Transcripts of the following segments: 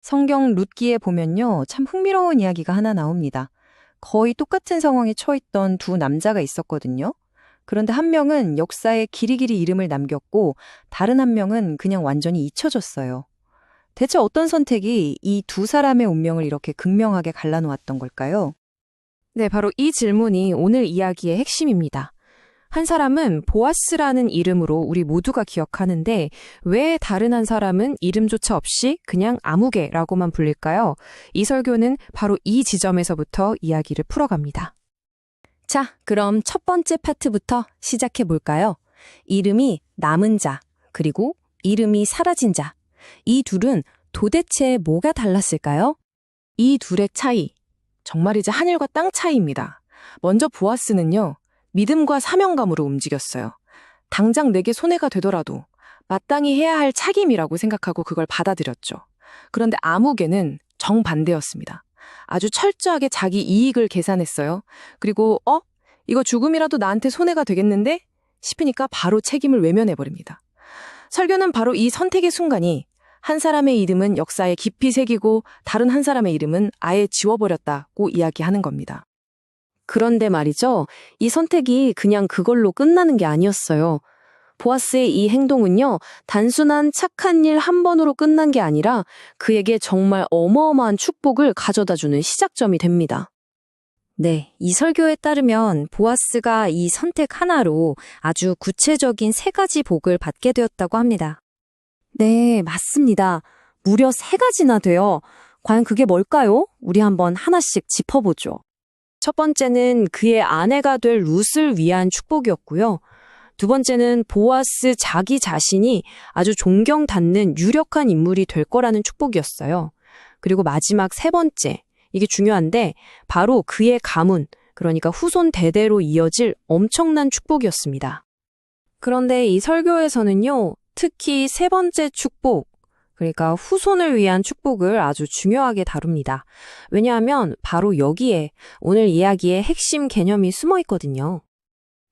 성경 룻기에 보면요, 참 흥미로운 이야기가 하나 나옵니다. 거의 똑같은 상황에 처했던 두 남자가 있었거든요. 그런데 한 명은 역사에 길이길이 이름을 남겼고 다른 한 명은 그냥 완전히 잊혀졌어요. 대체 어떤 선택이 이 두 사람의 운명을 이렇게 극명하게 갈라놓았던 걸까요? 네, 바로 이 질문이 오늘 이야기의 핵심입니다. 한 사람은 보아스라는 이름으로 우리 모두가 기억하는데 왜 다른 한 사람은 이름조차 없이 그냥 아무개라고만 불릴까요? 이 설교는 바로 이 지점에서부터 이야기를 풀어갑니다. 자, 그럼 첫 번째 파트부터 시작해 볼까요? 이름이 남은 자, 그리고 이름이 사라진 자. 이 둘은 도대체 뭐가 달랐을까요? 이 둘의 차이, 정말이지 하늘과 땅 차이입니다. 먼저 보아스는요, 믿음과 사명감으로 움직였어요. 당장 내게 손해가 되더라도 마땅히 해야 할 책임이라고 생각하고 그걸 받아들였죠. 그런데 아무개는 정반대였습니다. 아주 철저하게 자기 이익을 계산했어요. 그리고 이거 죽음이라도 나한테 손해가 되겠는데? 싶으니까 바로 책임을 외면해버립니다. 설교는 바로 이 선택의 순간이 한 사람의 이름은 역사에 깊이 새기고 다른 한 사람의 이름은 아예 지워버렸다고 이야기하는 겁니다. 그런데 말이죠. 이 선택이 그냥 그걸로 끝나는 게 아니었어요. 보아스의 이 행동은요, 단순한 착한 일 한 번으로 끝난 게 아니라 그에게 정말 어마어마한 축복을 가져다주는 시작점이 됩니다. 네, 이 설교에 따르면 보아스가 이 선택 하나로 아주 구체적인 3가지 복을 받게 되었다고 합니다. 네, 맞습니다. 무려 3가지나 돼요. 과연 그게 뭘까요? 우리 한번 하나씩 짚어보죠. 첫 번째는 그의 아내가 될 룻을 위한 축복이었고요. 두 번째는 보아스 자기 자신이 아주 존경받는 유력한 인물이 될 거라는 축복이었어요. 그리고 마지막 3번째, 이게 중요한데 바로 그의 가문, 그러니까 후손 대대로 이어질 엄청난 축복이었습니다. 그런데 이 설교에서는요, 특히 3번째 축복, 그러니까 후손을 위한 축복을 아주 중요하게 다룹니다. 왜냐하면 바로 여기에 오늘 이야기의 핵심 개념이 숨어 있거든요.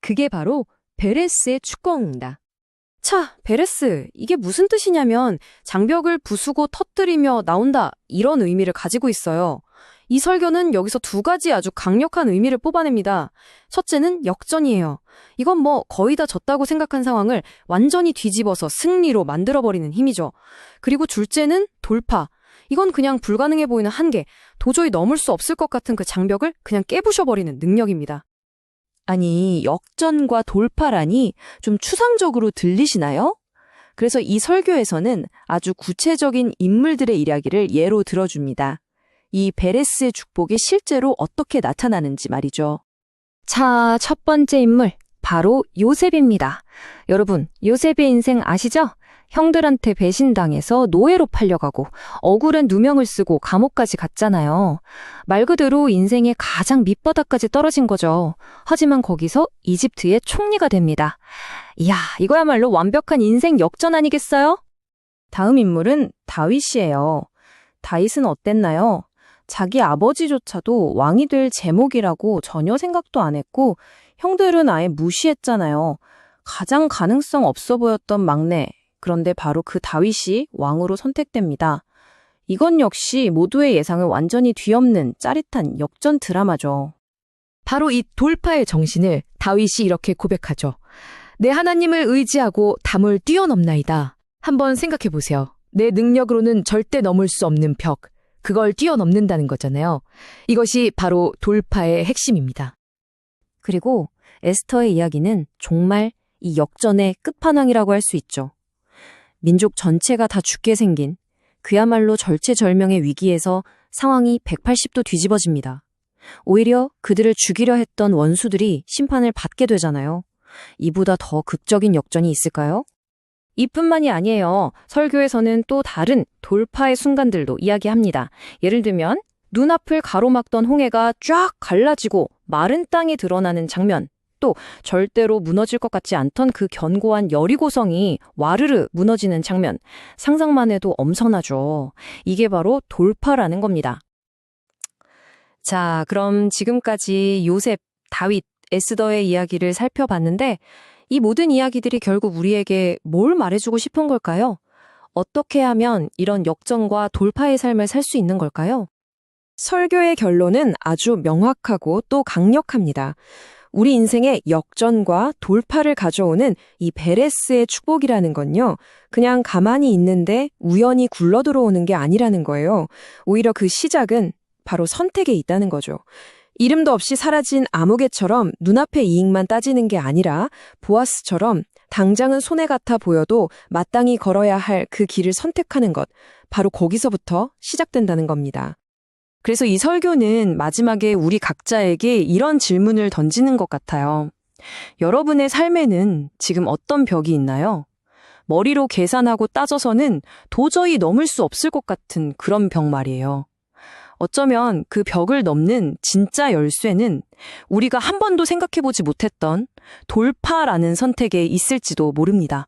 그게 바로 베레스의 축복입니다. 자, 베레스, 이게 무슨 뜻이냐면 장벽을 부수고 터뜨리며 나온다, 이런 의미를 가지고 있어요. 이 설교는 여기서 2가지 아주 강력한 의미를 뽑아냅니다. 첫째는 역전이에요. 이건 거의 다 졌다고 생각한 상황을 완전히 뒤집어서 승리로 만들어버리는 힘이죠. 그리고 둘째는 돌파. 이건 그냥 불가능해 보이는 한계, 도저히 넘을 수 없을 것 같은 그 장벽을 그냥 깨부셔버리는 능력입니다. 아니, 역전과 돌파라니 좀 추상적으로 들리시나요? 그래서 이 설교에서는 아주 구체적인 인물들의 이야기를 예로 들어줍니다. 이 베레스의 축복이 실제로 어떻게 나타나는지 말이죠. 자, 첫 번째 인물, 바로 요셉입니다. 여러분, 요셉의 인생 아시죠? 형들한테 배신당해서 노예로 팔려가고 억울한 누명을 쓰고 감옥까지 갔잖아요. 말 그대로 인생의 가장 밑바닥까지 떨어진 거죠. 하지만 거기서 이집트의 총리가 됩니다. 이야, 이거야말로 완벽한 인생 역전 아니겠어요? 다음 인물은 다윗이에요. 다윗은 어땠나요? 자기 아버지조차도 왕이 될 제목이라고 전혀 생각도 안 했고 형들은 아예 무시했잖아요. 가장 가능성 없어 보였던 막내. 그런데 바로 그 다윗이 왕으로 선택됩니다. 이건 역시 모두의 예상을 완전히 뒤엎는 짜릿한 역전 드라마죠. 바로 이 돌파의 정신을 다윗이 이렇게 고백하죠. 내 하나님을 의지하고 담을 뛰어넘나이다. 한번 생각해 보세요. 내 능력으로는 절대 넘을 수 없는 벽. 그걸 뛰어넘는다는 거잖아요. 이것이 바로 돌파의 핵심입니다. 그리고 에스더의 이야기는 정말 이 역전의 끝판왕이라고 할 수 있죠. 민족 전체가 다 죽게 생긴 그야말로 절체절명의 위기에서 상황이 180도 뒤집어집니다. 오히려 그들을 죽이려 했던 원수들이 심판을 받게 되잖아요. 이보다 더 극적인 역전이 있을까요? 이뿐만이 아니에요. 설교에서는 또 다른 돌파의 순간들도 이야기합니다. 예를 들면 눈앞을 가로막던 홍해가 쫙 갈라지고 마른 땅이 드러나는 장면, 또 절대로 무너질 것 같지 않던 그 견고한 여리고성이 와르르 무너지는 장면, 상상만 해도 엄선하죠. 이게 바로 돌파라는 겁니다. 자, 그럼 지금까지 요셉, 다윗, 에스더의 이야기를 살펴봤는데 이 모든 이야기들이 결국 우리에게 뭘 말해주고 싶은 걸까요? 어떻게 하면 이런 역전과 돌파의 삶을 살 수 있는 걸까요? 설교의 결론은 아주 명확하고 또 강력합니다. 우리 인생에 역전과 돌파를 가져오는 이 베레스의 축복이라는 건요, 그냥 가만히 있는데 우연히 굴러 들어오는 게 아니라는 거예요. 오히려 그 시작은 바로 선택에 있다는 거죠. 이름도 없이 사라진 아무개처럼 눈앞의 이익만 따지는 게 아니라 보아스처럼 당장은 손해 같아 보여도 마땅히 걸어야 할 그 길을 선택하는 것, 바로 거기서부터 시작된다는 겁니다. 그래서 이 설교는 마지막에 우리 각자에게 이런 질문을 던지는 것 같아요. 여러분의 삶에는 지금 어떤 벽이 있나요? 머리로 계산하고 따져서는 도저히 넘을 수 없을 것 같은 그런 벽 말이에요. 어쩌면 그 벽을 넘는 진짜 열쇠는 우리가 한 번도 생각해보지 못했던 돌파라는 선택에 있을지도 모릅니다.